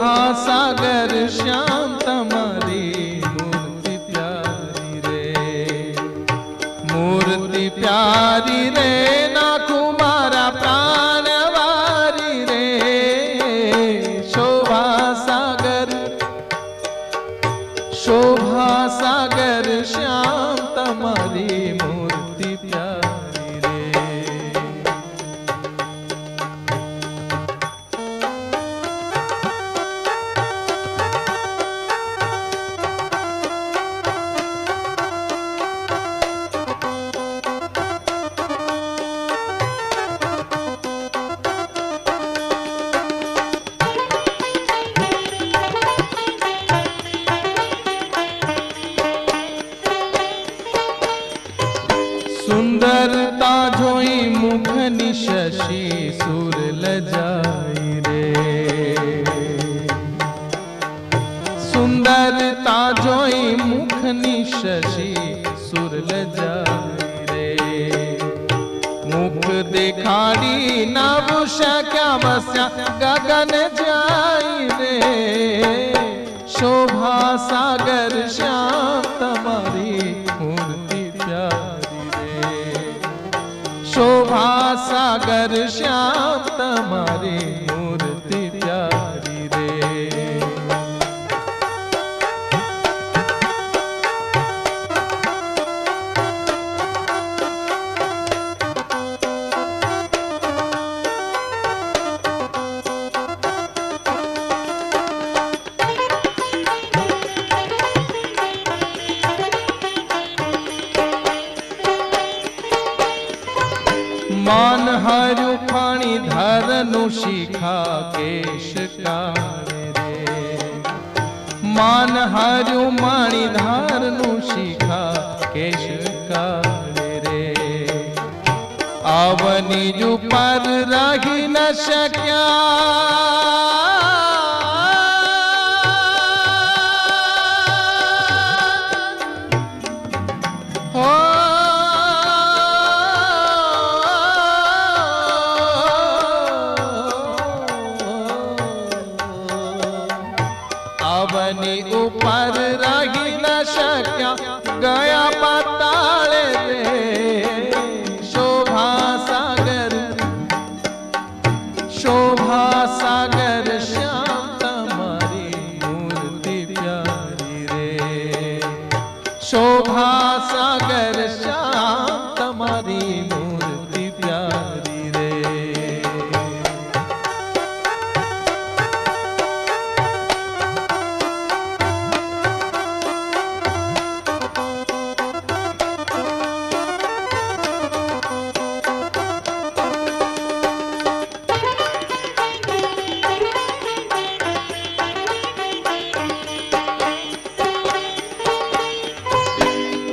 शोभा सागर श्याम तमारी मूर्ति प्यारी रे, मूर्ति प्यारी रे, नाखू मारा प्राण वारी रे। शोभा सागर श्याम तमारी मूर्ति प्यारी रे। सुंदरता जोई मुख निशि सुर लजाई रे, सुंदरता जोई मुख निशि सुर लजाई रे। मुख दिखाड़ी नव क्या बस्या गगन जाई रे। शोभा सागर श्याम तमारी मूर्ति प्यारी रे, शोभा सागर श्याम तमारी मूर्ति प्यारी रे। मान हरु फाणी धरनु शिखा केश कारे रे, मान हरु माणी धरनु शिखा केश कारे रे। आवनी जु पर रही न सक्या, आवनी ऊपर रही न सक्या गया पाताल रे। शोभा सागर श्याम तमारी मूर्ति प्यारी रे। शोभा सागर श्याम तमारी मूर्ति प्यारी रे।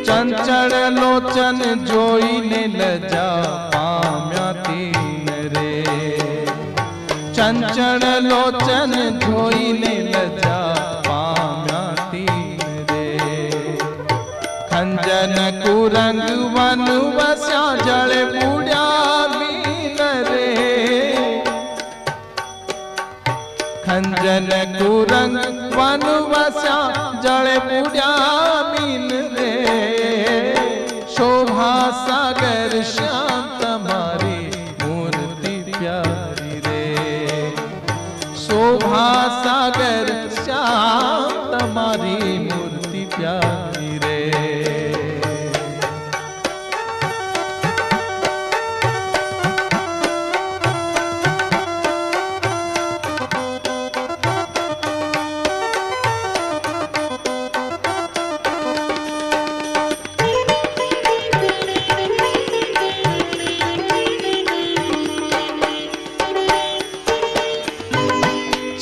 चंचल लोचन जोईने लजा पाम्या तीन रे। चंचल लोचन जोईने लजा पाम्या तीन रे। खंजन कुरंग वन वस्या जल बूढ़ा मीन रे। खंजन कुरंग वन वस्या जल बूढ़ा मीन रे। शोभा सागर श्याम तमारी मूर्ति प्यारी रे। शोभा सागर श्याम तमारी मूर्ति प्यारी रे।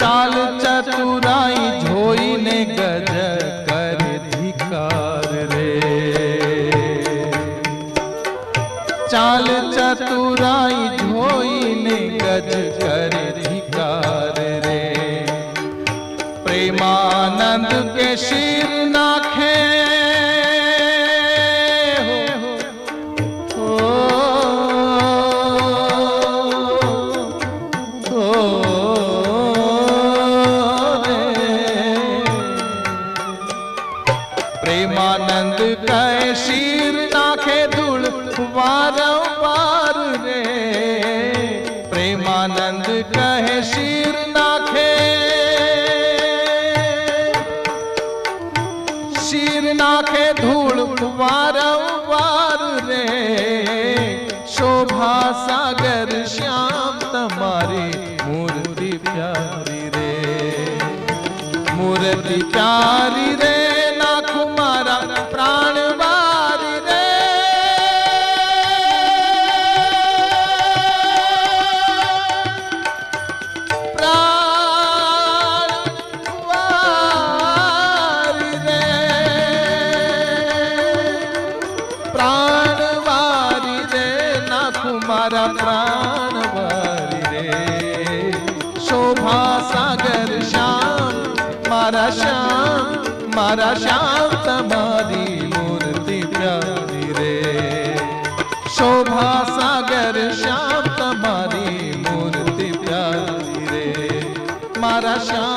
चाल चतुराई झोईने गज कर धिकार रे। चाल चतुराई झोईने गज कर धिकार रे। प्रेमानंद के शीर नाखे પ્રેમાનંદ કહે શીર નાખે, શીર નાખે ધૂળ વારંવાર રે, શોભા સાગર શ્યામ તમારી મૂર્તિ પ્યારી રે, મૂર્તિ પ્યારી રે, નાખું મારા પ્રાણ વારી રે, પ્રાણ વારી રે, પ્રાણ વારી રે, નાખું મારા પ્રાણ વારી રે, શોભા સાગર શ્યામ મારા શ્યામ તમારી મૂર્તિ પ્યારી રે, શોભા સાગર શ્યામ તમારી મૂર્તિ પ્યારી રે, મારા શ્યામ